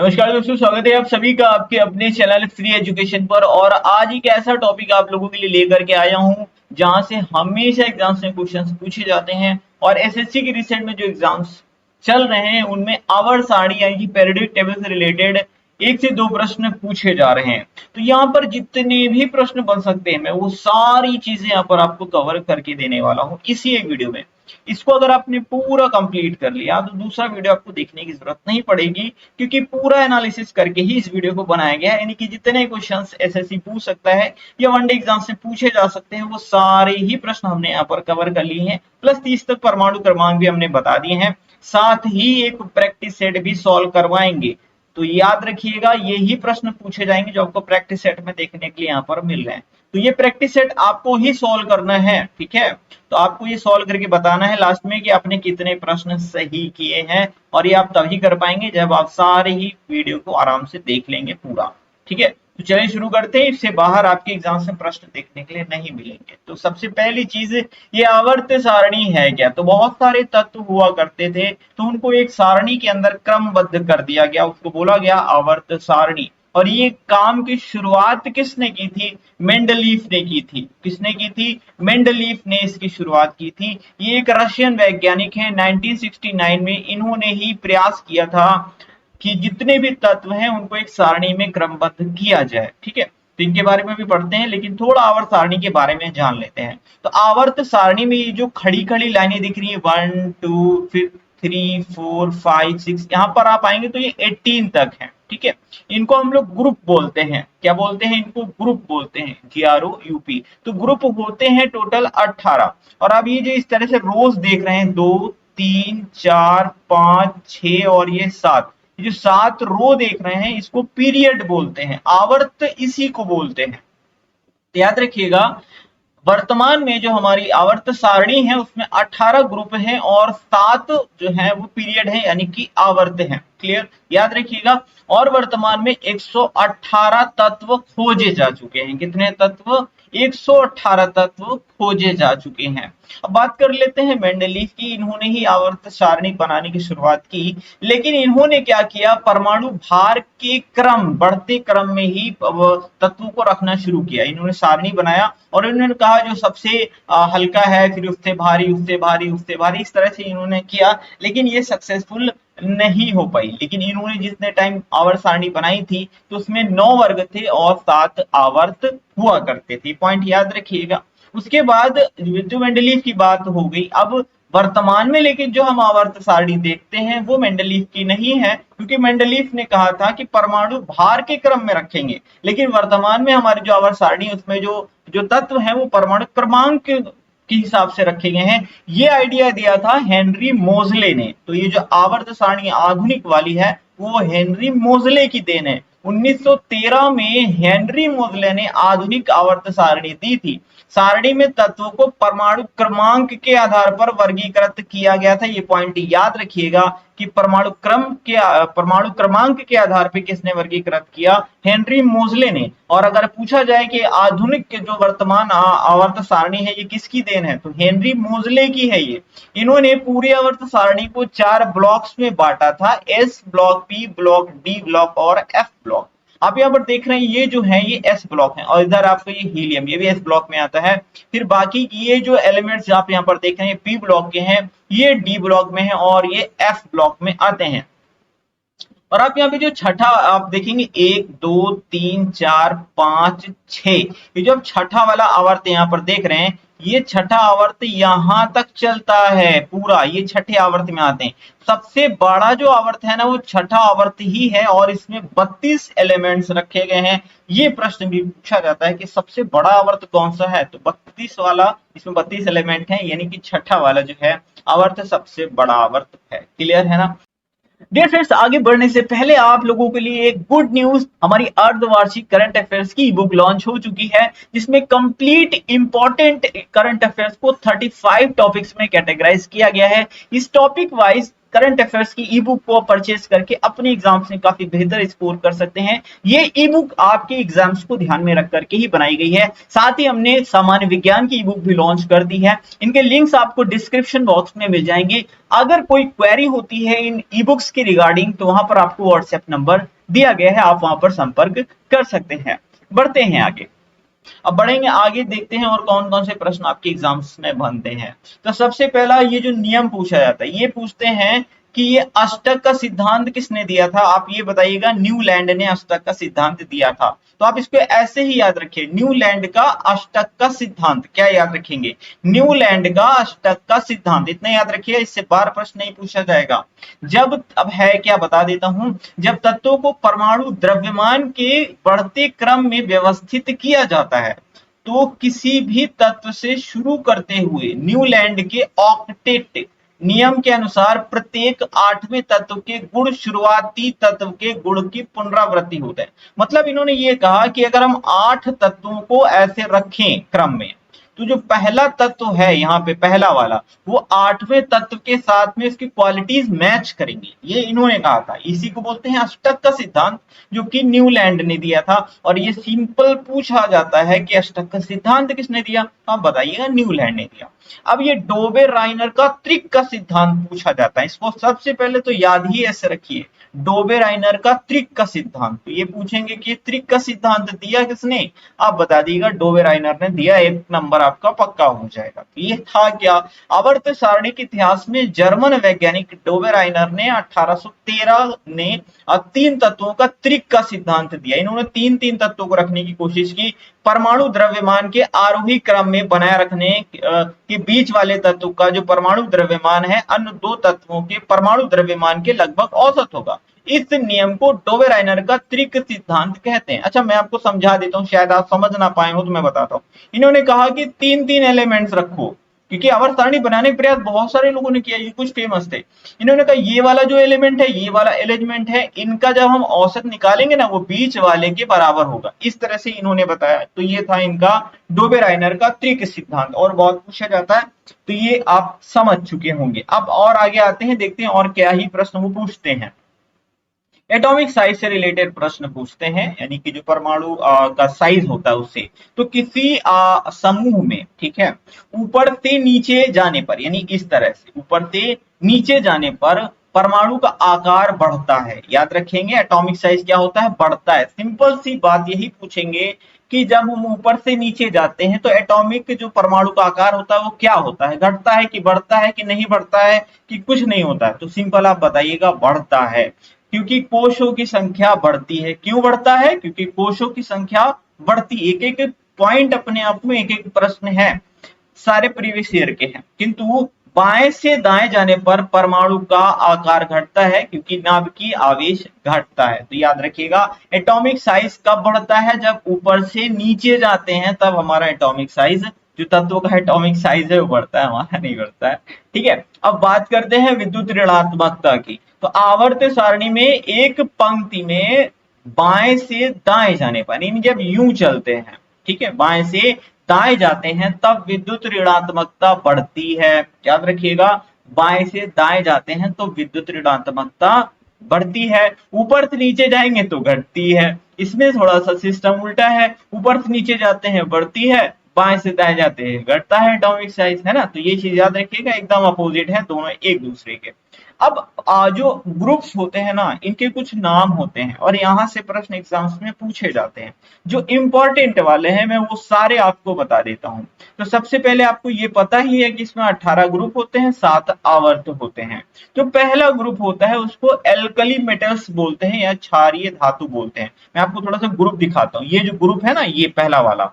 नमस्कार दोस्तों, स्वागत है आप सभी का आपके अपने चैनल फ्री एजुकेशन पर। और आज एक ऐसा टॉपिक आप लोगों के लिए लेकर के आया हूं जहां से हमेशा एग्जाम्स में क्वेश्चंस पूछे जाते हैं। और एसएससी के रिसेंट में जो एग्जाम्स चल रहे हैं उनमें आवर सारणी यानी कि पीरियोडिक टेबल से रिलेटेड एक से दो प्रश्न पूछे जा रहे हैं। तो यहाँ पर जितने भी प्रश्न बन सकते हैं मैं वो सारी चीजें यहाँ पर आपको कवर करके देने वाला हूँ इसी एक वीडियो में। इसको अगर आपने पूरा कंप्लीट कर लिया तो दूसरा वीडियो आपको देखने की जरूरत नहीं पड़ेगी, क्योंकि पूरा एनालिसिस करके ही इस वीडियो को बनाया गया है। यानी कि जितने क्वेश्चंस एसएससी पूछ सकता है या वनडे एग्जाम से पूछे जा सकते हैं वो सारे ही प्रश्न हमने यहाँ पर कवर कर लिए हैं। प्लस 30 तक परमाणु क्रमांक भी हमने बता दिए हैं, साथ ही एक प्रैक्टिस सेट भी सॉल्व करवाएंगे। तो याद रखिएगा यही प्रश्न पूछे जाएंगे जो आपको प्रैक्टिस सेट में देखने के लिए यहाँ पर मिल रहे हैं। तो ये प्रैक्टिस सेट आपको ही सॉल्व करना है, ठीक है। तो आपको ये सॉल्व करके बताना है लास्ट में कि आपने कितने प्रश्न सही किए हैं। और ये आप तभी कर पाएंगे जब आप सारे ही वीडियो को आराम से देख लेंगे पूरा, ठीक है। तो चलिए शुरू करते हैं। इससे बाहर आपके एग्जाम से प्रश्न देखने के लिए नहीं मिलेंगे। तो सबसे पहली चीज, ये आवर्त सारणी है क्या? तो बहुत सारे तत्व हुआ करते थे तो उनको एक सारणी के अंदर क्रमबद्ध कर दिया गया, उसको बोला गया आवर्त सारणी। और ये काम की शुरुआत किसने की थी? मेंडलीफ ने की थी। किसने की थी? मेंडलीफ ने इसकी शुरुआत की थी। ये एक रशियन वैज्ञानिक हैं। 1969 में इन्होंने ही प्रयास किया था कि जितने भी तत्व हैं उनको एक सारणी में क्रमबद्ध किया जाए, ठीक है। तो इनके बारे में भी पढ़ते हैं, लेकिन थोड़ा आवर्त सारणी के बारे में जान लेते हैं। तो आवर्त सारणी में ये जो खड़ी खड़ी लाइनें दिख रही है 1 2 फिर 3 4 5 6, यहाँ पर आप आएंगे तो ये 18 तक है, ठीक है। इनको हम लोग ग्रुप बोलते हैं। क्या बोलते हैं? इनको ग्रुप बोलते हैं, GROUP। तो ग्रुप होते हैं टोटल 18। और अब ये जो इस तरह से रोज देख रहे हैं 2 3 4 5 6 और ये 7, ये जो 7 रो देख रहे हैं इसको पीरियड बोलते हैं, आवर्त इसी को बोलते हैं। तो याद रखिएगा वर्तमान में जो हमारी आवर्त सारणी है उसमें 18 ग्रुप हैं और 7 जो है वो पीरियड है यानी कि आवर्त हैं। क्लियर? याद रखिएगा। और वर्तमान में 118 तत्व खोजे जा चुके हैं। कितने तत्व? 118 तत्व खोजे जा चुके हैं। अब बात कर लेते हैं मेंडलीफ की। इन्होंने ही आवर्त सारणी बनाने की शुरुआत की, लेकिन इन्होंने क्या किया? परमाणु भार के क्रम, बढ़ते क्रम में ही तत्वों को रखना शुरू किया। इन्होंने सारणी बनाया और इन्होंने कहा जो सबसे हल्का है, फिर उससे भारी, उससे भारी, उससे भारी, इस तरह से इन्होंने किया। लेकिन ये सक्सेसफुल नहीं हो पाई। लेकिन इन्होंने जितने टाइम आवर्त सारणी बनाई थी तो उसमें 9 वर्ग थे और 7 आवर्त हुआ करते थे। पॉइंट याद रखिएगा। उसके बाद जो मेंडलीफ की बात हो गई। अब वर्तमान में लेकिन जो हम आवर्त सारणी देखते हैं वो मेंडलीफ की नहीं है, क्योंकि मेंडलीफ ने कहा था कि परमाणु भार के क्रम में रखेंगे। लेकिन वर्तमान में हमारी जो आवर्त सारणी उसमें जो जो तत्व है वो परमाणु क्रमांक के हिसाब से रखे गए हैं। ये आइडिया दिया था हेनरी मोजले ने। तो ये जो आवर्त सारणी आधुनिक वाली है वो हेनरी मोजले की देन है। 1913 में हेनरी मोजले ने आधुनिक आवर्त सारणी दी थी। सारणी में तत्वों को परमाणु क्रमांक के आधार पर वर्गीकृत किया गया था। ये पॉइंट याद रखिएगा कि परमाणु क्रमांक के आधार पर किसने वर्गीकृत किया? हेनरी मोजले ने। और अगर पूछा जाए कि आधुनिक जो वर्तमान आवर्त सारणी है ये किसकी देन है, तो हेनरी मोजले की है। ये इन्होंने पूरी आवर्त सारणी को 4 ब्लॉक्स में बांटा था, S block, P block, D block और एफ ब्लॉक। आप यहाँ पर देख रहे हैं ये जो है ये एस ब्लॉक है और इधर आपका ये हीलियम, ये भी एस ब्लॉक में आता है। फिर बाकी ये जो एलिमेंट्स आप यहाँ पर देख रहे हैं पी ब्लॉक के हैं, ये डी ब्लॉक में है और ये एफ ब्लॉक में आते हैं। और आप यहाँ पे जो छठा आप देखेंगे 1 2 3 4 5 6, ये जो छठा वाला आवर्त यहाँ पर देख रहे हैं ये छठा आवर्त यहाँ तक चलता है पूरा, ये छठे आवर्त में आते हैं। सबसे बड़ा जो आवर्त है ना वो छठा आवर्त ही है और इसमें 32 एलिमेंट्स रखे गए हैं। ये प्रश्न भी पूछा जाता है कि सबसे बड़ा आवर्त कौन सा है, तो 32 वाला, इसमें 32 एलिमेंट है, यानी कि छठा वाला जो है आवर्त सबसे बड़ा आवर्त है। क्लियर है ना? डियर फ्रेंड्स, आगे बढ़ने से पहले आप लोगों के लिए एक गुड न्यूज, हमारी अर्धवार्षिक करंट अफेयर्स की बुक लॉन्च हो चुकी है, जिसमें कंप्लीट इंपॉर्टेंट करंट अफेयर्स को 35 टॉपिक्स में कैटेगराइज किया गया है। इस टॉपिक वाइज करंट अफेयर्स की ई बुक को परचेज करके अपने एग्जाम्स में काफी बेहतर स्कोर कर सकते हैं। ये ई बुक आपके एग्जाम्स को ध्यान में रख करके ही बनाई गई है। साथ ही हमने सामान्य विज्ञान की ई बुक भी लॉन्च कर दी है। इनके लिंक्स आपको डिस्क्रिप्शन बॉक्स में मिल जाएंगे। अगर कोई क्वेरी होती है इन ई बुक्स के रिगार्डिंग तो वहां पर आपको व्हाट्सएप नंबर दिया गया है, आप वहां पर संपर्क कर सकते हैं। बढ़ते हैं आगे। अब बढ़ेंगे आगे, देखते हैं और कौन कौन से प्रश्न आपके एग्जाम्स में बनते हैं। तो सबसे पहला ये जो नियम पूछा जाता है, ये पूछते हैं कि ये अष्टक का सिद्धांत किसने दिया था। आप ये बताइएगा, न्यूलैंड ने अष्टक का सिद्धांत दिया था। तो आप इसको ऐसे ही याद रखिए, न्यूलैंड का अष्टक का सिद्धांत। क्या याद रखेंगे? न्यूलैंड का अष्टक का सिद्धांत, इतना याद रखिए, इससे बार प्रश्न नहीं पूछा जाएगा। जब अब है क्या बता देता हूं, जब तत्वों को परमाणु द्रव्यमान के बढ़ते क्रम में व्यवस्थित किया जाता है, तो किसी भी तत्व से शुरू करते हुए न्यूलैंड के ऑक्टेट नियम के अनुसार प्रत्येक आठवें तत्व के गुण शुरुआती तत्व के गुण की पुनरावृत्ति होता है। मतलब इन्होंने ये कहा कि अगर हम 8 तत्वों को ऐसे रखें क्रम में, तो जो पहला तत्व है यहाँ पे पहला वाला, वो 8वें तत्व के साथ में इसकी क्वालिटीज मैच करेंगी, ये इन्होंने कहा था। इसी को बोलते हैं अष्टक का सिद्धांत, जो कि न्यूलैंड ने दिया था। और ये सिंपल पूछा जाता है कि अष्टक का सिद्धांत किसने दिया, आप बताइएगा, न्यूलैंड ने दिया। अब ये डोबे राइनर का त्रिक का सिद्धांत पूछा जाता है, इसको सबसे पहले तो याद ही ऐसे रखिए, डोबे राइनर का त्रिक का सिद्धांत। तो ये पूछेंगे कि त्रिक का सिद्धांत दिया किसने, आप बता दीजिएगा, डोबे राइनर ने दिया, एक नंबर आपका पक्का हो जाएगा। तो ये था क्या, आवर्त सारणी के इतिहास में जर्मन वैज्ञानिक डोबे राइनर ने 1813 ने 3 तत्वों का त्रिक का सिद्धांत दिया। इन्होंने 3 तत्वों को रखने की कोशिश की, परमाणु द्रव्यमान के आरोही क्रम में बनाए रखने के बीच वाले तत्व का जो परमाणु द्रव्यमान है अन्य 2 तत्वों के परमाणु द्रव्यमान के लगभग औसत होगा। इस नियम को डोबे राइनर का त्रिक सिद्धांत कहते हैं। अच्छा, मैं आपको समझा देता हूं, शायद आप समझ ना पाए हो तो मैं बताता हूं। इन्होंने कहा कि 3 एलिमेंट्स रखो, क्योंकि आवर्त सारणी बनाने का प्रयास बहुत सारे लोगों ने किया, ये कुछ फेमस थे। इन्होंने कहा ये वाला जो एलिमेंट है, ये वाला एलिमेंट है, इनका जब हम औसत निकालेंगे ना, वो बीच वाले के बराबर होगा। इस तरह से इन्होंने बताया। तो ये था इनका डोबे राइनर का त्रिक सिद्धांत, और बहुत पूछा जाता है, तो ये आप समझ चुके होंगे। अब और आगे आते हैं, देखते हैं और क्या ही प्रश्न वो पूछते हैं। एटॉमिक साइज से रिलेटेड प्रश्न पूछते हैं, यानी कि जो परमाणु का साइज होता है उससे। तो किसी समूह में, ठीक है, ऊपर से नीचे जाने पर, यानी इस तरह से ऊपर से नीचे जाने पर परमाणु का आकार बढ़ता है। याद रखेंगे, एटॉमिक साइज क्या होता है, बढ़ता है। सिंपल सी बात यही पूछेंगे कि जब हम ऊपर से नीचे जाते हैं तो एटॉमिक जो परमाणु का आकार होता है वो क्या होता है, घटता है कि बढ़ता है, कि नहीं बढ़ता है, कि कुछ नहीं होता है। तो सिंपल आप बताइएगा, बढ़ता है, क्योंकि कोशों की संख्या बढ़ती है। क्यों बढ़ता है, क्योंकि कोशों की संख्या बढ़ती। एक एक पॉइंट अपने आप में एक एक प्रश्न है, सारे प्रीवियस ईयर के हैं। किंतु बाएं से दाएं जाने पर परमाणु का आकार घटता है, क्योंकि नाभिकीय आवेश घटता है। तो याद रखिएगा, एटॉमिक साइज कब बढ़ता है, जब ऊपर से नीचे जाते हैं, तब हमारा एटॉमिक साइज, जो तत्वों का एटॉमिक साइज है, वो बढ़ता है, हमारा नहीं बढ़ता है। ठीक है, अब बात करते हैं विद्युत ऋणात्मकता की। तो आवर्त सारणी में एक पंक्ति में बाएं से दाएं जाने पर, यानी जब यूं चलते हैं, ठीक है, बाएं से दाएं जाते हैं, तब विद्युत ऋणात्मकता बढ़ती है। याद रखिएगा, बाएं से दाएं जाते हैं तो विद्युत ऋणात्मकता बढ़ती है। ऊपर से नीचे जाएंगे तो घटती है। इसमें थोड़ा सा सिस्टम उल्टा है, ऊपर से नीचे जाते हैं बढ़ती है, बाएं से दाएं जाते हैं घटता है एटॉमिक साइज, है ना। तो ये चीज याद रखिएगा, एकदम अपोजिट है दोनों एक दूसरे के। अब जो ग्रुप्स होते हैं ना, इनके कुछ नाम होते हैं, और यहाँ से प्रश्न एग्जाम्स में पूछे जाते हैं। जो इंपॉर्टेंट वाले हैं मैं वो सारे आपको बता देता हूँ। तो सबसे पहले आपको ये पता ही है कि इसमें 18 ग्रुप होते हैं, 7 आवर्त होते हैं। जो पहला ग्रुप होता है उसको एल्कली मेटल्स बोलते हैं, या क्षारीय धातु बोलते हैं। मैं आपको थोड़ा सा ग्रुप दिखाता हूँ। ये जो ग्रुप है ना, ये पहला वाला,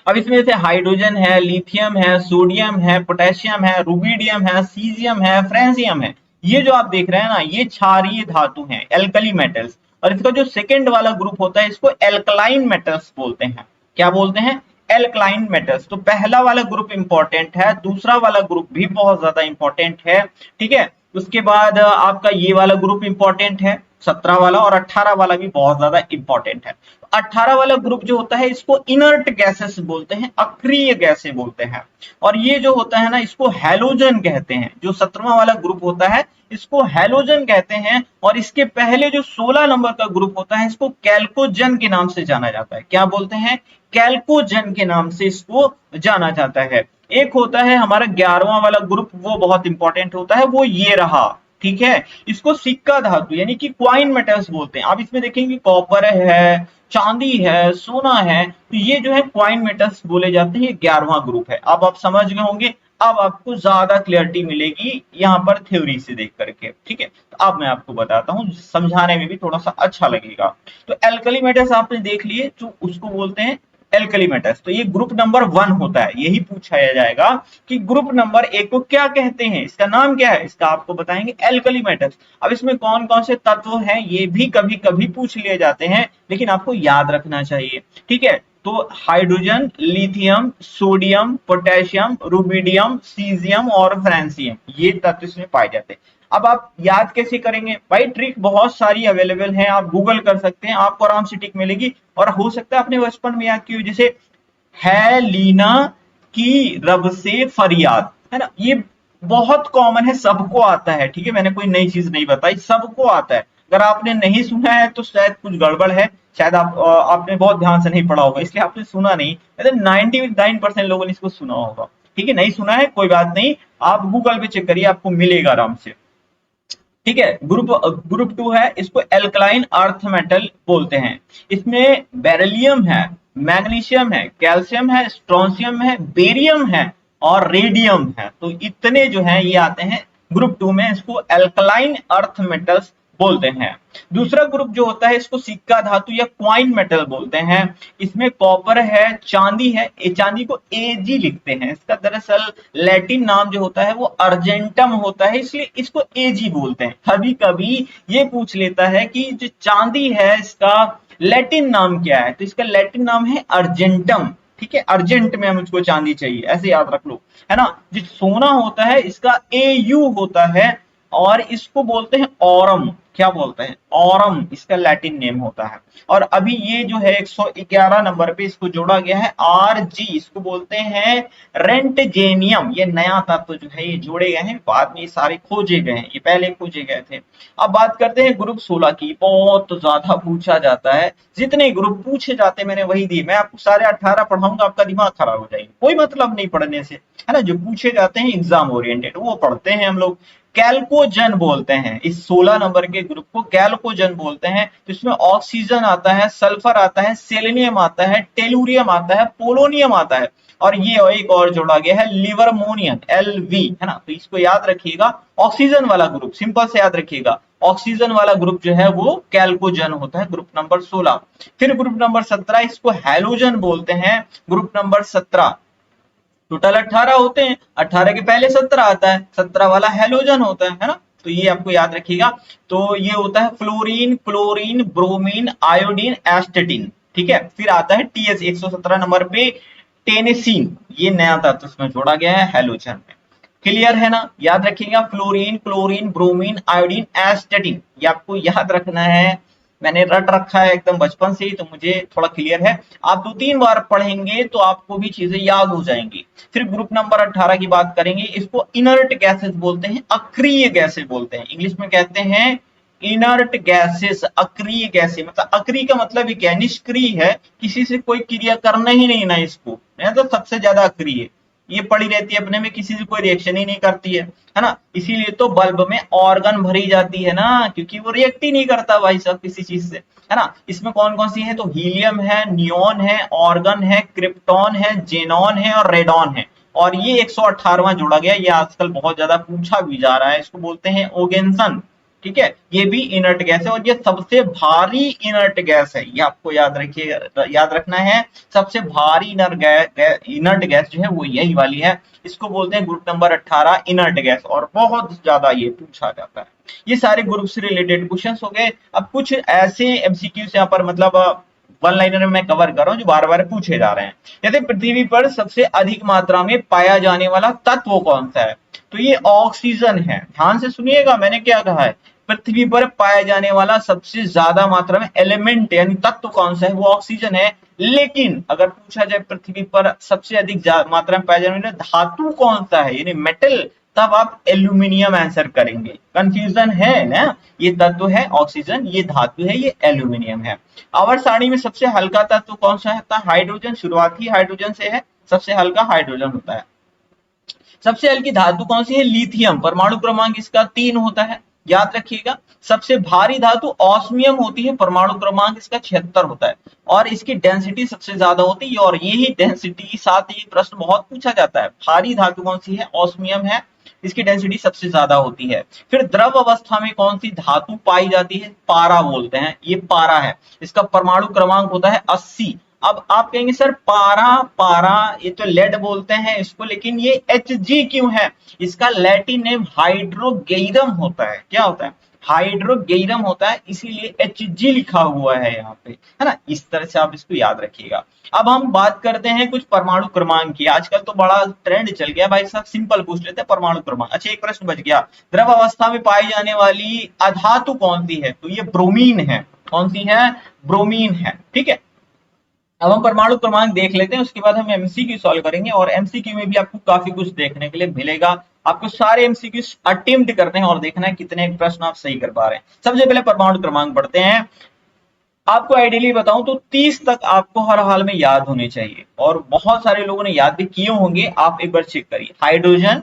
अब इसमें से हाइड्रोजन है, लिथियम है, सोडियम है, पोटेशियम है, रुबिडियम है, सीजियम है, फ्रेंसियम है। ये जो आप देख रहे हैं ना, ये क्षारीय धातु हैं, एल्कली मेटल्स। और इसका जो सेकंड वाला ग्रुप होता है, इसको एल्कलाइन मेटल्स बोलते हैं। क्या बोलते हैं, एल्कलाइन मेटल्स। तो पहला वाला ग्रुप इंपॉर्टेंट है, दूसरा वाला ग्रुप भी बहुत ज्यादा इंपॉर्टेंट है। ठीक है, उसके बाद आपका ये वाला ग्रुप इंपॉर्टेंट है, 17 वाला, और 18 वाला भी बहुत ज्यादा इंपॉर्टेंट है। 18 वाला ग्रुप जो होता है, इसको इनर्ट गैसेस बोलते हैं, अक्रिय गैसें बोलते हैं। और ये जो होता है ना, इसको हैलोजन कहते हैं। जो 17वां वाला ग्रुप होता है, इसको हैलोजन कहते हैं। और इसके पहले जो 16 नंबर का ग्रुप होता है, इसको कैल्कोजन के नाम से जाना जाता है। क्या बोलते हैं, कैल्कोजन के नाम से इसको जाना जाता है। एक होता है हमारा 11वां वाला ग्रुप, वो बहुत इंपॉर्टेंट होता है, वो ये रहा। ठीक है। इसको सिक्का धातु यानी कि क्वाइन मेटल्स बोलते हैं। आप इसमें देखेंगे कॉपर है, चांदी है, सोना है, तो ये जो है क्वाइन मेटल्स बोले जाते हैं। ये 11वां ग्रुप है। अब आप समझ गए होंगे। अब आपको ज्यादा क्लियरिटी मिलेगी यहाँ पर थ्योरी से देख करके, ठीक है। तो अब मैं आपको बताता हूँ, समझाने में भी थोड़ा सा अच्छा लगेगा। तो एल्कली मेटल्स आपने देख लिए, जो उसको बोलते हैं एल्कली मेटल्स। तो ये ग्रुप नंबर 1 होता है। यही पूछा जाएगा कि ग्रुप नंबर 1 को क्या कहते हैं, इसका नाम क्या है, इसका आपको बताएंगे एल्कली मेटल्स। अब इसमें कौन कौन से तत्व हैं ये भी कभी कभी पूछ लिए जाते हैं, लेकिन आपको याद रखना चाहिए, ठीक है। तो hydrogen, lithium, sodium, potassium, rubidium, caesium और फ्रांसियम, ये तत्व इसमें पाए जाते हैं। अब आप याद कैसे करेंगे भाई, ट्रिक बहुत सारी अवेलेबल है, आप गूगल कर सकते हैं, आपको आराम से ट्रिक मिलेगी। और हो सकता है अपने बचपन में याद की हो, जैसे है लीना की रब से फरियाद, है ना, ये बहुत कॉमन है, सबको आता है, ठीक है। मैंने कोई नई चीज नहीं बताई, सबको आता है। अगर आपने नहीं सुना है तो शायद कुछ गड़बड़ है, शायद आपने बहुत ध्यान से नहीं पढ़ा होगा, इसलिए आपने सुना नहीं। 99% लोगों ने इसको सुना होगा, ठीक है। नहीं सुना है कोई बात नहीं, आप गूगल पे चेक करिए, आपको मिलेगा आराम से, ठीक है। ग्रुप 2 है, इसको एल्कलाइन अर्थ मेटल बोलते हैं। इसमें बेरिलियम है, मैग्नीशियम है, कैल्शियम है, स्ट्रोंशियम है, बेरियम है और रेडियम है। तो इतने जो हैं ये आते हैं ग्रुप 2 में, इसको एल्कलाइन अर्थ मेटल्स बोलते हैं। दूसरा ग्रुप जो होता है इसको सिक्का धातु या क्वाइन मेटल बोलते हैं। इसमें कॉपर है, चांदी है, चांदी को एजी लिखते हैं, इसका दरअसल लैटिन नाम जो होता है वो अर्जेंटम होता है, इसलिए इसको एजी बोलते हैं। कभी कभी ये पूछ लेता है कि जो चांदी है इसका लैटिन नाम क्या है, तो इसका लैटिन नाम है अर्जेंटम, ठीक है। अर्जेंट में मुझको चांदी चाहिए, ऐसे याद रख लो, है ना। जो सोना होता है इसका एयू होता है, और इसको बोलते हैं ऑरम, क्या बोलते हैं, ऑरम, इसका लैटिन नेम होता है। और अभी ये जो है 111 नंबर पे इसको जोड़ा गया है आरजी, इसको बोलते हैं रेंटजेनियम। ये नया तत्व जो है ये जोड़े गए हैं, बाद में ये सारे खोजे गए हैं, ये पहले खोजे गए थे। अब बात करते हैं ग्रुप 16 की, बहुत ज्यादा पूछा जाता है, जितने ग्रुप पूछे जाते हैं मैंने वही दिए। मैं आपको सारे 18 पढ़ाऊंगा, आपका दिमाग खराब हो जाएगा, कोई मतलब नहीं पढ़ने से, है ना। जो पूछे जाते हैं एग्जाम ओरिएंटेड वो पढ़ते हैं हम लोग। कैल्कोजन बोलते हैं इस 16 नंबर के ग्रुप को, कैल्कोजन बोलते हैं। तो इसमें ऑक्सीजन आता है, सल्फर आता है, सेलेनियम आता है, टेलुरियम आता है, पोलोनियम आता है, और ये एक और जोड़ा गया है लिवरमोनियम, एलवी, है ना। तो इसको याद रखिएगा, ऑक्सीजन वाला ग्रुप सिंपल से याद रखिएगा, ऑक्सीजन वाला ग्रुप जो है वो कैल्कोजन होता है, ग्रुप नंबर 16। फिर ग्रुप नंबर 17, इसको हैलोजन बोलते हैं, ग्रुप नंबर 17। टोटल 18 होते हैं, 18 के पहले 17 आता है, 17 वाला हेलोजन होता है ना। तो ये आपको याद रखिएगा। तो ये होता है फ्लोरीन, क्लोरीन, ब्रोमीन, आयोडीन, एस्टेटिन, ठीक है। फिर आता है टीएस 117 नंबर पे टेनेसिन, ये नया तत्व इसमें जोड़ा गया है हेलोजन में। क्लियर है ना, याद रखिएगा, फ्लोरीन, क्लोरीन, ब्रोमीन, आयोडीन, एस्टेटिन, ये आपको याद रखना है। मैंने रट रखा है एकदम बचपन से ही, तो मुझे थोड़ा क्लियर है। आप 2-3 बार पढ़ेंगे तो आपको भी चीजें याद हो जाएंगी। फिर ग्रुप नंबर 18 की बात करेंगे, इसको इनर्ट गैसेस बोलते हैं, अक्रिय गैसेस बोलते हैं, इंग्लिश में कहते हैं इनर्ट गैसेस, अक्रिय गैसेस। मतलब अक्रिय का मतलब ये क्या है, निष्क्रिय है, किसी से कोई क्रिया करना ही नहीं ना इसको, तो सबसे ज्यादा अक्रिय है, ये पड़ी रहती है अपने में, किसी से कोई रिएक्शन ही नहीं करती है ना। इसीलिए तो बल्ब में ऑर्गन भरी जाती है ना, क्योंकि वो रिएक्ट ही नहीं करता भाई साहब किसी चीज से, है ना। इसमें कौन कौन सी है, तो हीलियम है, नियोन है, ऑर्गन है, क्रिप्टॉन है, जेनॉन है और रेडॉन है। और ये 118वां जोड़ा गया, ये आजकल बहुत ज्यादा पूछा भी जा रहा है, इसको बोलते हैं ओगेन्सन, ठीक है। ये भी इनर्ट गैस है, और ये सबसे भारी इनर्ट गैस है, ये आपको याद रखिए, याद रखना है। सबसे भारी इनर्ट गैस जो है वो यही वाली है, इसको बोलते हैं ग्रुप नंबर 18 इनर्ट गैस, और बहुत ज्यादा ये पूछा जाता है। ये सारे ग्रुप से रिलेटेड क्वेश्चंस हो गए। अब कुछ ऐसे एमसीक्यूज यहाँ पर मतलब वन लाइनर में मैं कवर कर रहा हूँ जो बार बार पूछे जा रहे हैं। जैसे पृथ्वी पर सबसे अधिक मात्रा में पाया जाने वाला तत्व कौन सा है, तो ये ऑक्सीजन है। ध्यान से सुनिएगा मैंने क्या कहा है, पृथ्वी पर पाया जाने वाला सबसे ज्यादा मात्रा में एलिमेंट यानी तत्व कौन सा है, वो ऑक्सीजन है। लेकिन अगर पूछा जाए पृथ्वी पर सबसे अधिक मात्रा में पाया जाने वाला धातु कौन सा है यानी मेटल, तब आप एल्यूमिनियम आंसर करेंगे। कंफ्यूजन है ना, ये तत्व है ऑक्सीजन, ये धातु है ये एल्यूमिनियम है। आवर्त सारणी में सबसे हल्का तत्व कौन सा है, हाइड्रोजन, शुरुआत ही हाइड्रोजन से है, सबसे हल्का हाइड्रोजन होता है। सबसे हल्की धातु कौन सी है, लिथियम, परमाणु क्रमांक इसका 3 होता है। याद रखिएगा। सबसे भारी धातु ऑस्मियम होती है, परमाणु क्रमांक इसका 76 होता है और इसकी डेंसिटी सबसे ज्यादा होती है। और यही डेंसिटी के साथ ये प्रश्न बहुत पूछा जाता है, भारी धातु कौन सी है, ऑस्मियम है, इसकी डेंसिटी सबसे ज्यादा होती है। फिर द्रव अवस्था में कौन सी धातु पाई जाती है, पारा बोलते हैं, ये पारा है, इसका परमाणु क्रमांक होता है 80। अब आप कहेंगे सर पारा पारा ये तो लेड बोलते हैं इसको, लेकिन ये Hg क्यों है, इसका लैटिन नेम हाइड्रोगेइरम होता है। क्या होता है, हाइड्रोगेइरम होता है, इसीलिए Hg लिखा हुआ है यहाँ पे, है ना। इस तरह से आप इसको याद रखिएगा। अब हम बात करते हैं कुछ परमाणु क्रमांक की। आजकल तो बड़ा ट्रेंड चल गया भाई साहब, सिंपल पूछ लेते हैं परमाणु क्रमांक। अच्छा एक प्रश्न बच गया, द्रव अवस्था में पाई जाने वाली अधातु कौन सी है, तो ये ब्रोमीन है। कौन सी है, ब्रोमीन है, ठीक है। अब हम परमाणु क्रमांक देख लेते हैं, उसके बाद हम एमसीक्यू सॉल्व करेंगे और एमसीक्यू में भी आपको काफी कुछ देखने के लिए मिलेगा। आपको सारे एमसीक्यू अटेम्प्ट करने हैं और देखना है कितने प्रश्न आप सही कर पा रहे हैं। सबसे पहले परमाणु क्रमांक पढ़ते हैं। आपको आइडियली बताऊं तो 30 तक आपको हर हाल में याद होने चाहिए और बहुत सारे लोगों ने याद भी किए होंगे। आप एक बार चेक करिए, hydrogen,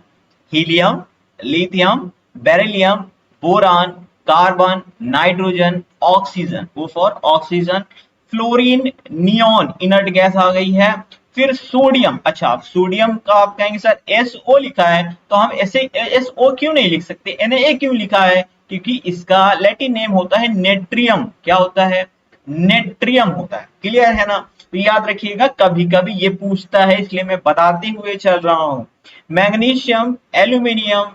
helium, lithium, beryllium, boron, carbon, nitrogen, oxygen, वो for oxygen, fluorine, neon, inert gas आ गई है। फिर सोडियम, अच्छा सोडियम का आप कहेंगे सर SO लिखा है, तो हम ऐसे SO क्यों नहीं लिख सकते, Na क्यों लिखा है, क्योंकि इसका लैटिन नेम होता है नेट्रियम। क्या होता है, नेट्रियम होता है। क्लियर है ना, तो याद रखिएगा, कभी कभी ये पूछता है इसलिए मैं बताते हुए चल रहा हूं। मैग्नीशियम, एल्यूमिनियम,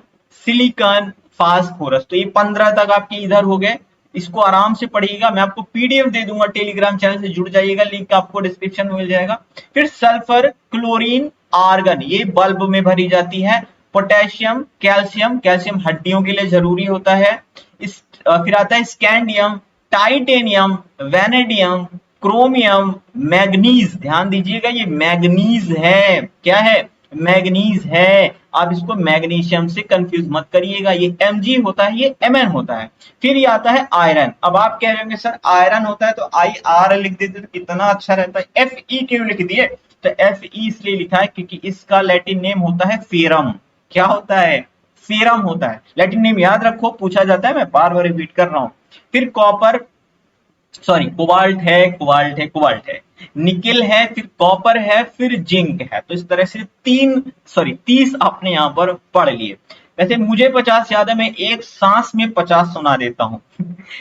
सिलिकॉन, फास्फोरस, तो ये 15 तक आपके इधर हो गए। इसको आराम से पढ़िएगा, मैं आपको पीडीएफ दे दूंगा, टेलीग्राम चैनल से जुड़ जाइएगा, लिंक आपको डिस्क्रिप्शन में मिल जाएगा। फिर सल्फर, क्लोरीन, आर्गन, ये बल्ब में भरी जाती है। पोटेशियम, कैल्शियम, कैल्शियम हड्डियों के लिए जरूरी होता है। फिर आता है scandium, titanium, vanadium, chromium, manganese, ध्यान दीजिएगा ये मैग्नीज है। क्या है, मैग्नीज है। आप इसको मैग्नीशियम से कंफ्यूज मत करिएगा, ये Mg होता है, ये Mn होता है। फिर ये आता है आयरन। अब आप कह रहे होंगे सर आयरन होता है तो IR लिख देते तो कितना अच्छा रहता है, Fe क्यों लिख दिए, तो Fe इसलिए लिखा है क्योंकि इसका लैटिन नेम होता है फेरम। क्या होता है, फेरम होता है। लैटिन नेम याद रखो, पूछा जाता है, मैं बार बार रिपीट कर रहा हूं। फिर कॉपर, सॉरी कोबाल्ट है, कोबाल्ट है, कोबाल्ट है, निकेल है, फिर कॉपर है, फिर जिंक है। तो इस तरह से 30 आपने यहां पर पढ़ लिए। वैसे मुझे 50 याद है, मैं एक सांस में 50 सुना देता हूं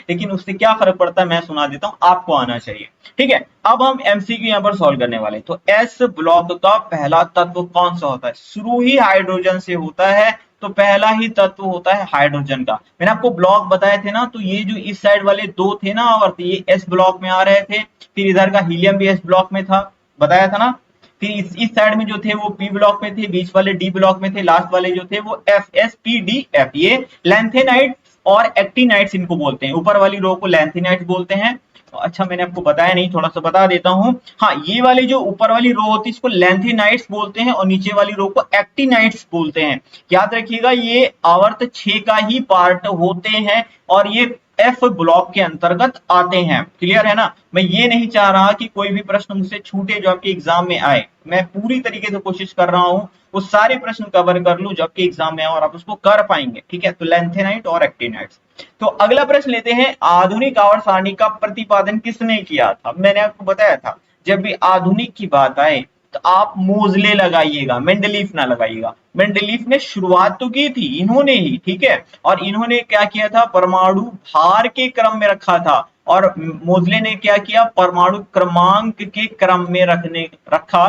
लेकिन उससे क्या फर्क पड़ता है, मैं सुना देता हूं, आपको आना चाहिए, ठीक है। अब हम एमसीक्यू यहां पर सॉल्व करने वाले। तो एस ब्लॉक का पहला तत्व कौन सा होता है, शुरू ही हाइड्रोजन से होता है, तो पहला ही तत्व होता है हाइड्रोजन का। मैंने आपको ब्लॉक बताए थे ना, तो ये जो इस साइड वाले दो थे ना, और ये एस ब्लॉक में आ रहे थे, फिर इधर का हीलियम भी एस ब्लॉक में था, बताया था ना। फिर इस साइड में जो थे वो पी ब्लॉक में थे, बीच वाले डी ब्लॉक में थे, लास्ट वाले जो थे वो F, S P D F. ये लैंथेनाइट और एक्टिनाइट्स इनको बोलते हैं। ऊपर वाली रो को लैंथेनाइट्स बोलते हैं। अच्छा मैंने आपको बताया नहीं, थोड़ा सा बता देता हूं। हाँ, ये वाली जो ऊपर वाली रो होती है इसको लैंथेनाइट्स बोलते हैं और नीचे वाली रो को एक्टिनाइट्स बोलते हैं। याद रखिएगा, ये आवर्त 6 का ही पार्ट होते हैं और ये एफ ब्लॉक के अंतर्गत आते हैं। क्लियर है ना, मैं ये नहीं चाह रहा कि कोई भी प्रश्न मुझसे छूटे जो आपके एग्जाम में आए। मैं पूरी तरीके से कोशिश कर रहा हूं वो सारे प्रश्न कवर कर लूं जो आपके एग्जाम में आए और आप उसको कर पाएंगे, ठीक है। तो लैंथेनाइट और एक्टिनाइट्स। तो अगला प्रश्न लेते हैं, आधुनिक आवर्त सारणी का प्रतिपादन किसने किया था। मैंने आपको बताया था जब भी आधुनिक की बात आए तो आप मोजले लगाइएगा, मेंडलीफ ना लगाइएगा। मेंडलीफ ने शुरुआत तो की थी इन्होंने ही, ठीक है। और इन्होंने क्या किया था, परमाणु भार के क्रम में रखा था, और मोजले ने क्या किया, परमाणु क्रमांक के क्रम में रखा,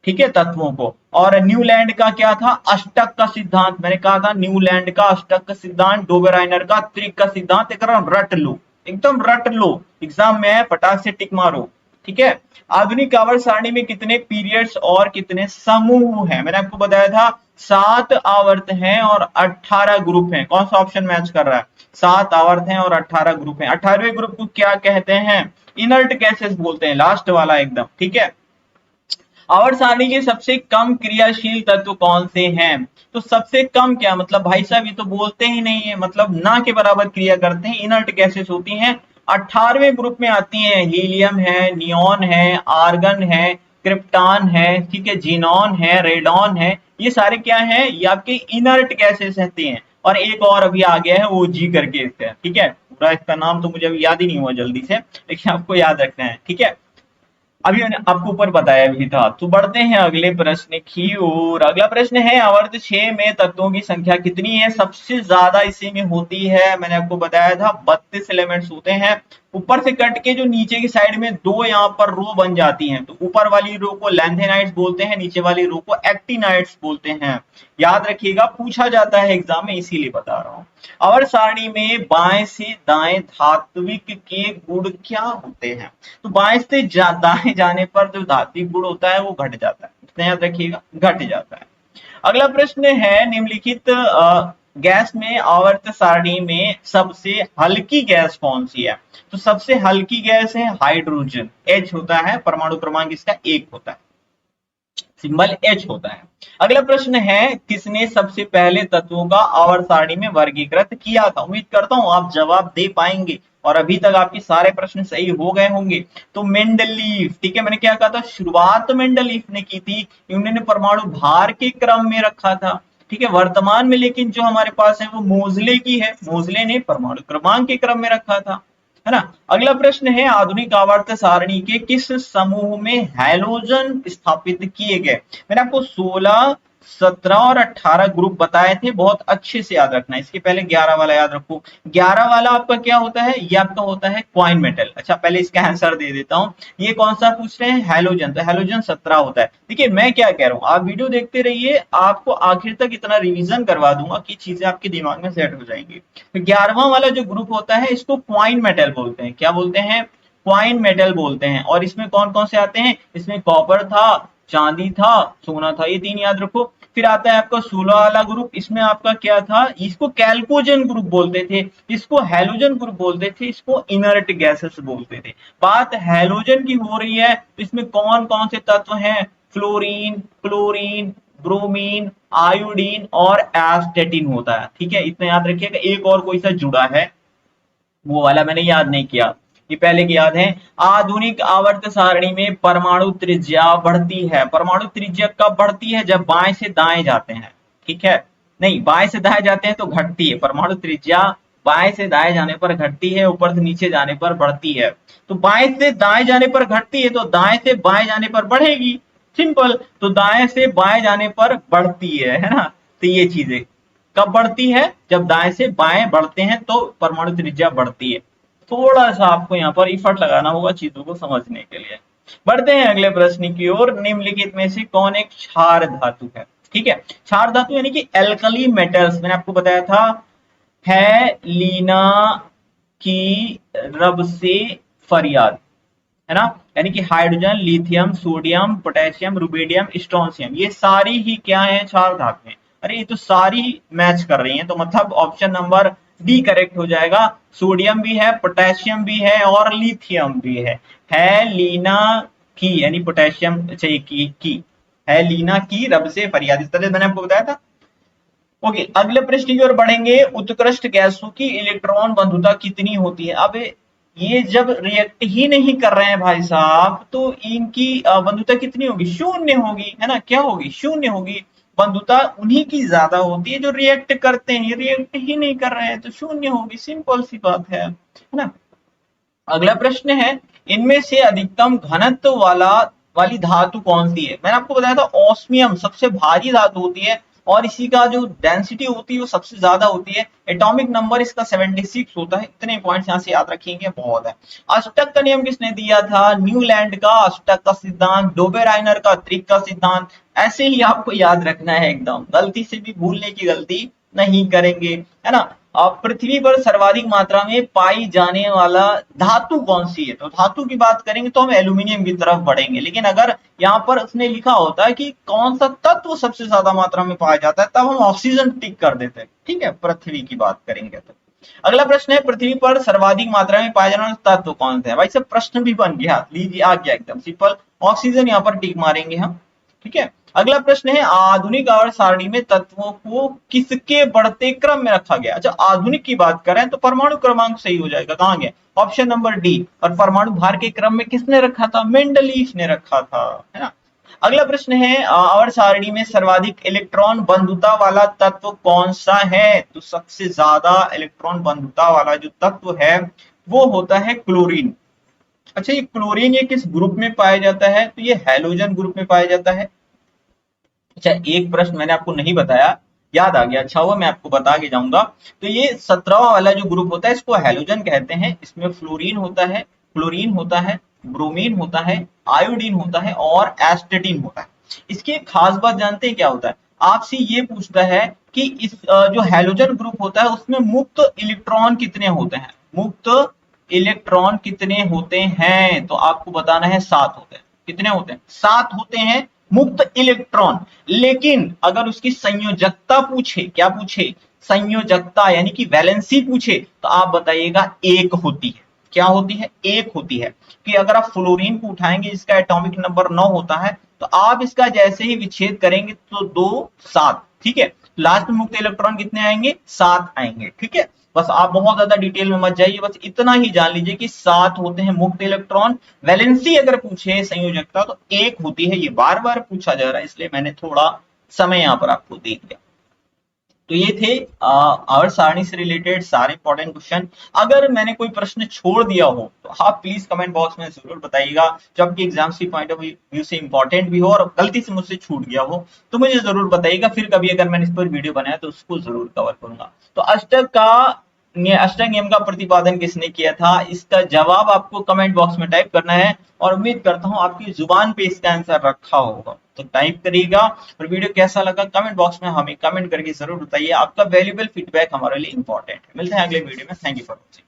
ठीक है, तत्वों को। और न्यूलैंड का क्या था, अष्टक का सिद्धांत। मैंने कहा था न्यूलैंड का अष्टक का सिद्धांत, डोबेराइनर का त्रिक का सिद्धांत, एकदम रट लो, एकदम रट लो, एग्जाम में है फटाक से टिक मारो, ठीक है। आधुनिक आवर्त सारणी में कितने पीरियड्स और कितने समूह हैं, मैंने आपको बताया था 7 आवर्त हैं और 18 ग्रुप हैं। कौन सा ऑप्शन मैच कर रहा है, 7 आवर्त हैं और 18 ग्रुप हैं। 18वें ग्रुप को क्या कहते हैं, इनर्ट गैसेस बोलते हैं, लास्ट वाला एकदम, ठीक है। आवर्त सारणी के सबसे कम क्रियाशील तत्व कौन से हैं, तो सबसे कम क्या मतलब भाई साहब, ये तो बोलते ही नहीं है, मतलब ना के बराबर क्रिया करते हैं, इनर्ट गैसेस होती हैं। 18वें ग्रुप में आती हैं, हीलियम है, नियोन है, आर्गन है, क्रिप्टॉन है, ठीक है, जीनॉन है, रेडॉन है, ये सारे क्या हैं, ये आपके इनर्ट गैसेस रहते हैं। और एक और अभी आ गया है OG करके इसका, ठीक है। पूरा इसका नाम तो मुझे अभी याद ही नहीं हुआ जल्दी से, लेकिन आपको याद रखना है, ठीक है। अभी मैंने आपको ऊपर बताया भी था। तो बढ़ते हैं अगले प्रश्न की ओर। अगला प्रश्न है आवर्त 6 में तत्वों की संख्या कितनी है? सबसे ज्यादा इसी में होती है, मैंने आपको बताया था 32 एलिमेंट्स होते हैं। ऊपर से कट के जो नीचे की साइड में दो यहाँ पर रो बन जाती हैं, तो ऊपर वाली रो को लैंथेनाइड्स बोलते हैं, नीचे वाली रो को एक्टिनाइड्स बोलते हैं। याद रखिएगा, पूछा जाता है एग्जाम में, इसीलिए बता रहा हूँ। आवर्त सारणी में बाएं से दाएं धात्विक के गुण क्या होते हैं? तो बाएं से दाएं जाने पर जो धात्विक गुण होता है वो घट जाता है, इतना याद रखिएगा, घट जाता है। अगला प्रश्न है निम्नलिखित गैस में आवर्त सारणी में सबसे हल्की गैस कौन सी है? तो सबसे हल्की गैस है हाइड्रोजन, H होता है, परमाणु क्रमांक इसका 1 होता है, सिंबल H होता है। अगला प्रश्न है किसने सबसे पहले तत्वों का आवर्त सारणी में वर्गीकृत किया था? उम्मीद करता हूं आप जवाब दे पाएंगे और अभी तक आपके सारे प्रश्न सही हो गए होंगे। तो मेंडलीफ, ठीक है, मैंने क्या कहा था, शुरुआत तो मेंडलीफ ने की थी, उन्होंने परमाणु भार के क्रम में रखा था, ठीक है। वर्तमान में लेकिन जो हमारे पास है वो मोजले की है, मोजले ने परमाणु क्रमांक के क्रम में रखा था, है ना। अगला प्रश्न है आधुनिक आवर्त सारणी के किस समूह में हैलोजन स्थापित किए गए? मैंने आपको 16, 17 और 18 ग्रुप बताए थे, बहुत अच्छे से याद रखना है। इसके पहले 11 वाला याद रखो। 11 वाला आपका क्या होता है? ये आपका होता है क्वाइन मेटल। अच्छा, पहले इसका आंसर दे देता हूं, ये कौन सा पूछ रहे हैं? हैलोजन। तो हैलोजन 17 होता है। देखिए मैं क्या कह रहा हूं, आप वीडियो देखते रहिए, आपको आखिर तक इतना रिवीजन करवा दूंगा कि चीजें आपके दिमाग में सेट हो जाएंगी। तो 11वां वाला जो ग्रुप होता है इसको क्वाइन मेटल बोलते हैं। क्या बोलते हैं? क्वाइन मेटल बोलते हैं। और इसमें कौन कौन से आते हैं? इसमें कॉपर था, चांदी था, सोना था, ये 3 याद रखो। फिर आता है आपका 16 वाला ग्रुप, इसमें आपका क्या था? इसको कैल्कोजन ग्रुप बोलते थे, इसको हैलोजन ग्रुप बोलते थे, इसको इनर्ट गैसेस बोलते थे। बात हैलोजन की हो रही है, तो इसमें कौन कौन से तत्व हैं? फ्लोरीन, क्लोरीन, ब्रोमीन, आयोडीन और एस्टेटिन होता है, ठीक है, इतना याद रखिएगा। एक और कोई सा जुड़ा है, वो वाला मैंने याद नहीं किया, ये पहले की याद है। आधुनिक आवर्त सारणी में परमाणु त्रिज्या बढ़ती है, परमाणु त्रिज्या कब बढ़ती है? जब बाएं से दाएं जाते हैं, ठीक है। नहीं, बाएं से दाएं जाते हैं तो घटती है परमाणु त्रिज्या, बाएं से दाएं जाने पर घटती है, ऊपर से नीचे जाने पर बढ़ती है। तो बाएं से दाएं जाने पर घटती है, तो दाएं से बाएं जाने पर बढ़ेगी, सिंपल। तो दाएं से बाएं जाने पर बढ़ती है ना। तो ये चीजें कब बढ़ती है? जब दाएं से बाएं बढ़ते हैं तो परमाणु त्रिज्या बढ़ती है। थोड़ा सा आपको यहाँ पर इफर्ट लगाना होगा चीजों को समझने के लिए। बढ़ते हैं अगले प्रश्न की ओर। निम्नलिखित में से कौन एक क्षार धातु है? ठीक है, क्षार धातु यानी कि एल्कली मेटल्स, मैंने आपको बताया था, है लीना की रब से फरियाद, है ना। यानी कि hydrogen, lithium, sodium, potassium, rubidium, strontium, ये सारी ही क्या है? क्षार धातु है। अरे ये तो सारी मैच कर रही हैं, तो मतलब ऑप्शन नंबर डी करेक्ट हो जाएगा। सोडियम भी है, पोटेशियम भी है और लिथियम भी है लीना की, यानी पोटेशियम चाहिए की है लीना की रब से फरियाद, इस तरह मैंने आपको बताया था। ओके, अगले प्रश्न की ओर बढ़ेंगे। उत्कृष्ट गैसों की इलेक्ट्रॉन बंधुता कितनी होती है? अब ये जब रिएक्ट ही नहीं कर रहे हैं भाई साहब, तो इनकी बंधुता कितनी होगी? शून्य होगी, है ना। क्या होगी? शून्य होगी। बंधुता उन्हीं की ज्यादा होती है जो रिएक्ट करते हैं, ये रिएक्ट ही नहीं कर रहे हैं तो शून्य होगी, सिंपल सी बात है ना। अगला प्रश्न है इनमें से अधिकतम घनत्व वाली धातु कौन सी है? मैंने आपको बताया था ऑस्मियम सबसे भारी धातु होती है और इसी का जो डेंसिटी होती है वो सबसे ज्यादा होती है। एटॉमिक नंबर इसका 76 होता है। इतने पॉइंट्स यहाँ से याद रखेंगे, बहुत है। अष्टक का नियम किसने दिया था? न्यूलैंड का अष्टक का सिद्धांत, डोबेराइनर का त्रिक का सिद्धांत। ऐसे ही आपको याद रखना है, एकदम गलती से भी भूलने की गलती नहीं करेंगे, है ना। पृथ्वी पर सर्वाधिक मात्रा में पाई जाने वाला धातु कौन सी है? तो धातु की बात करेंगे तो हम एल्यूमिनियम की तरफ बढ़ेंगे, लेकिन अगर यहाँ पर उसने लिखा होता है कि कौन सा तत्व सबसे ज्यादा मात्रा में पाया जाता है, तब हम ऑक्सीजन टिक कर देते हैं, ठीक है। पृथ्वी की बात करेंगे तो अगला प्रश्न है पृथ्वी पर सर्वाधिक मात्रा में पाया जाने वाला तत्व कौन सा है? भाई सब प्रश्न भी बन गया, लीजिए आ गया एकदम सिंपल, ऑक्सीजन यहाँ पर टिक मारेंगे हम, ठीक है। अगला प्रश्न है आधुनिक आवर्त सारणी में तत्वों को किसके बढ़ते क्रम में रखा गया? अच्छा, आधुनिक की बात करें तो परमाणु क्रमांक सही हो जाएगा, कहां गया? Option number D. और परमाणु भार के क्रम में किसने रखा था? मेंडलीफ ने रखा था, है ना। अगला प्रश्न है आवर्त सारणी में सर्वाधिक इलेक्ट्रॉन बंधुता वाला तत्व कौन सा है? तो सबसे ज्यादा इलेक्ट्रॉन बंधुता वाला जो तत्व है वो होता है क्लोरीन। अच्छा, ये क्लोरीन ये किस ग्रुप में पाया जाता है? तो ये हैलोजन ग्रुप में पाया जाता है। अच्छा, एक प्रश्न मैंने आपको नहीं बताया, याद आ गया, अच्छा हुआ मैं आपको बता के जाऊंगा। तो ये 17वां वाला जो ग्रुप होता है इसको हैलोजन कहते हैं। इसमें फ्लोरीन होता है, क्लोरीन होता है, ब्रोमीन होता है, आयोडीन होता है और एस्टेटिन होता है। इसकी एक खास बात जानते हैं क्या होता है? आपसे ये पूछता है कि इस जो हैलोजन ग्रुप होता है उसमें मुक्त इलेक्ट्रॉन कितने होते हैं? मुक्त इलेक्ट्रॉन कितने होते हैं? तो आपको बताना है 7 होते हैं। कितने होते हैं? 7 होते हैं मुक्त इलेक्ट्रॉन। लेकिन अगर उसकी संयोजकता पूछे, क्या पूछे? संयोजकता यानी कि वैलेंसी पूछे, तो आप बताइएगा 1 होती है। क्या होती है? 1 होती है। कि अगर आप फ्लोरीन को उठाएंगे जिसका एटॉमिक नंबर 9 होता है, तो आप इसका जैसे ही विच्छेद करेंगे तो 2 7, ठीक है, लास्ट में मुक्त इलेक्ट्रॉन कितने आएंगे? 7 आएंगे। ठीक है, बस आप बहुत ज्यादा डिटेल में मत जाइए, बस इतना ही जान लीजिए कि 7 होते हैं मुक्त इलेक्ट्रॉन। वैलेंसी अगर पूछे संयोजकता तो 1 होती है। ये बार बार पूछा जा रहा है इसलिए मैंने थोड़ा समय यहाँ पर आपको दे दिया। तो ये थे आवर्त सारणी से रिलेटेड सारे इंपॉर्टेंट क्वेश्चन। अगर मैंने कोई प्रश्न छोड़ दिया हो तो आप प्लीज कमेंट बॉक्स में जरूर बताइएगा, जो आपकी एग्जाम्स की पॉइंट ऑफ व्यू से इंपॉर्टेंट भी हो और गलती से मुझसे छूट गया हो तो मुझे जरूर बताइएगा। फिर कभी अगर मैंने इस पर वीडियो बनाया तो उसको जरूर कवर करूंगा। तो अष्टक नियम का प्रतिपादन किसने किया था? इसका जवाब आपको कमेंट बॉक्स में टाइप करना है और उम्मीद करता हूं आपकी जुबान पे इसका आंसर रखा होगा। तो टाइप करिएगा और वीडियो कैसा लगा कमेंट बॉक्स में हमें कमेंट करके जरूर बताइए। आपका वैल्यूएबल फीडबैक हमारे लिए इंपॉर्टेंट है। मिलते हैं अगले वीडियो में। Thank you for watching.